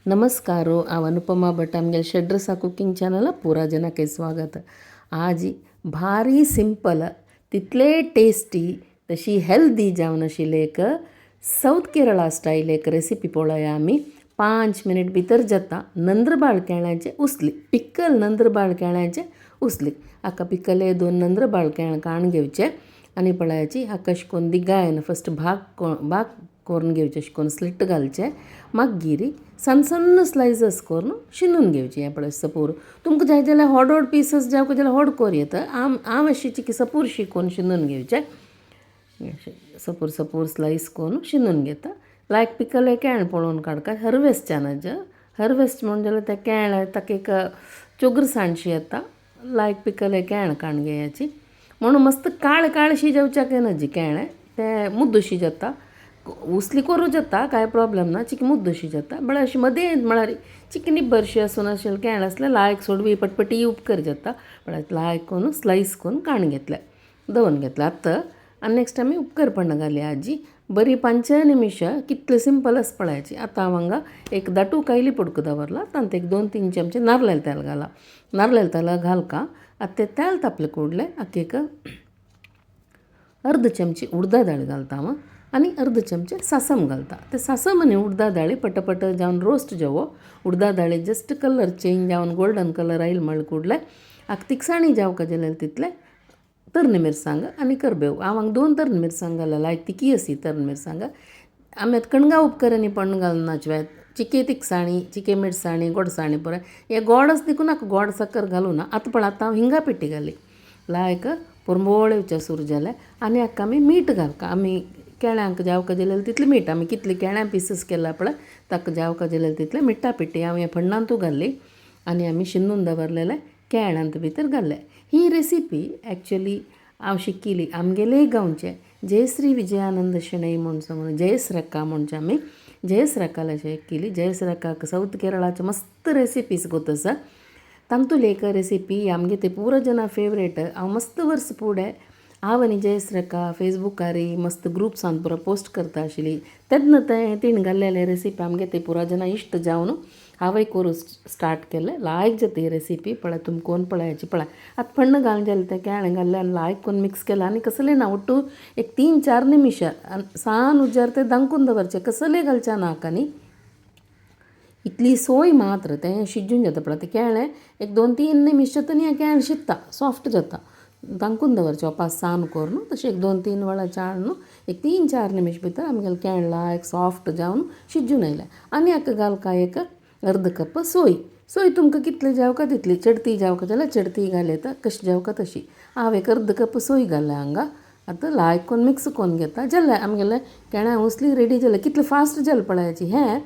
नमस्कारो हांव अनुपमा भट आमगे शेड्रसा cooking channel पुरा जनाके स्वागत. आज भारी सिंपल तितले टेस्टी तशी हेल्दी जावन आशिल्ली एक साऊथ केरळा स्टाईल एक रेसिपी पळोवया आमी. 5 मिनट भितर जाता. नंद्रबाळ केळ्याचे उसली, पिकल नंद्रबाळ केळ्याचे उसली. हाका पिकले 2 नंद्रबाळ केळं काडून घेवचे आनी पळयाची हाका अशें करून दिगायन फस्ट भाग करून घेवचे, अशें करून स्लिट घालचे. मागीर सन्न सन्न स्लायसेस करून शिनून घेवची. हें पळय सपूर तुमकां जाय जाल्यार व्हड पीसस जावं जाल्यार व्हड कोर येता. हांव अशी चिकी सपूरशी करून शिनून घेवचे. सपूर स्लायस करून शिनून घेता. लायक पिकले केळ पळोवन काडका. हार्वेस्ट म्हणजे जाल्यार ते केळ ताका एक चोगरसाणशी येता. लायक पिकले केळ काडून घेवयाची. म्हणून मस्त काळशी जेवच्याक नजी केळें ते मुद्दशी जाता. उसली करूं जाता, कांय प्रॉब्लेम ना. चिकी मुद्दशी जाता. बट अशी मदें म्हळ्यार चिकी निब्बरशी आसून आशिल्लें केळ आसल्यार लायक सोडवी पटपटी उपकर जाता. बट लायक करून स्लायस करून काडून घेतले, दवरून घेतले. आतां आनी नेक्स्ट आमी उपकर पडना घालया आजी. बरी 5 निमिश कितले सिंपल आसा पळयाची. आतां हांव हांगा एक दाटू कायली पडको दवरला. तांत एक 2-3 चमचे नारळेल तेल घाला. नारळेल तेल घालका. आतां तें तेल तापलें कुडलें हाका एक अर्द चमची उडदा दाळ घालता हांव आनी अर्द चमचे सासम घालता. ते सासम आनी उडदा दाळी पटपट जावन रोस्ट जावो. उडदा दाळी जस्ट कलर चेंज जावन गोल्डन कलर आयले म्हळ्ळें कुडलें हाका तिखसाणी जावका जाल्यार तितले तर्ण मिरसांग आनी करबेव. हांव हांगा 2 तर्ण मिरसांग घाला. लायक तिकी अशी तर्ण मिरसांग. आमी आतां कणगां उपकर आनी पण घालनाचे. चिके तिखसाणी, चिके मिरसाणी, गोडसाणी पुराय. हे गोडच देखून नाका, गोड साकर घालूं ना. आतां आतां हांव हिंगा पिठी घाली. लायक पुरमोळेवचे सूर जाले आनी हाका आमी मीठ घालता. आमी केळ्यांक जावका जाल्यार तितलें मीठ. आमी कितले केळ्यां पीसीस केला पळय ताका जावका जाल्यार तितलें मिठा पिठी हांव हे फण्णांतू घाल्ली आनी आमी शिनून दवरलेले केळ्यांत भितर घाल्ले. ही रेसिपी एक्चुली हांव शिकिली आमगेले गांवचे जयश्री विजयानंद शेणै म्हूण सांगून जयश्रेका म्हणचे आमी. जयश्रेकाला केली. जयश्रेकाक साऊथ केरळाचे मस्त रेसिपीज गोतस. तांतूली एक रेसिपी आमगे ते पुरो जना फेवरेट. हांव मस्त वर्स फुडें हांव आनी जयश्रेका फेसबुकार मस्त ग्रुप्सान पुरो पोस्ट करता आशिल्ली. तेन्ना तिणें घाल्लेले रेसिपी आमगे ते पुरो जना इश्ट जावन हांवें करूं स्टार्ट केलें. लायक जाता ही रेसिपी. पळय तुमकां कोण पळयाची पळय. आतां फण्ण घालून जालें तें केळें घाल्लें आनी लायक करून मिक्स केलें आनी कसलें ना उट्टू एक 3-4 निमिश सान उज्जार ते दांकून दवरचें. कसलें घालचें नाका न्ही. इतली सोय मात्र तें शिजून जाता पळय. तें केळें एक 2-3 निमिश जाता न्ही केळें शिजता, सॉफ्ट जाता. दांकून दवरचें ओपास सान करून. तशें एक 2-3 वळा चाळ न्हू एक 3-4 निमिश भितर आमगेलें केळ लायक सॉफ्ट जावन शिजून येयलें. आनी हाका घालका एक अर्द कप सोय. सोय तुमकां कितली जावका तितली. चडती जावका जाल्यार चडती घालयता, कशी जावका तशी. हांव एक अर्द कप सोय घालें हांगा. आतां लायक करून मिक्स करून घेता. जालें आमगेलें केळ्यां उसली रेडी जालें. कितलें फास्ट जालें पळयाची. हें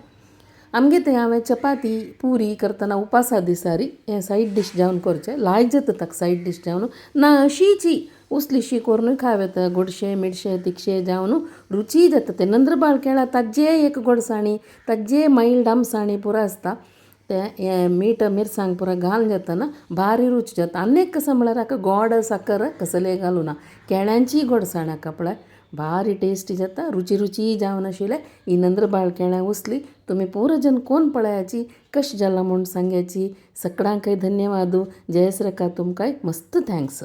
आमगे तें हांवें चपाती पुरी करतना उपासा दिसारी हें सायड डीश जावन करचें. लायक जाता ताका सायड डीश जावन. ना अशीची उसलीशी करून खावं येता. गोडशें मिठशें तिखशें जावन रुची जाता. तें नंद्रबाळ केळां ताजे एक गोडसाणी ताजे मायल्ड आमसाणी पुरो आसता. तें हें मीठ मिरसांग पुरो घालून जातना भारी रुच जाता. आनीक कसं म्हळ्यार हाका गोड साकर कसलें घालूं ना. केळ्यांची गोडसाण हाका पळय भारी टेस्टी जाता. रुची जावन आशिल्लें. ही नंद्रबाळ केळ्यां उसली तुमी पुरो जन कोण पळयाची कशें जाला म्हूण सांगयाची. सगळ्यांक धन्यवाद. जयश्रेका तुमकां मस्त थँक्स.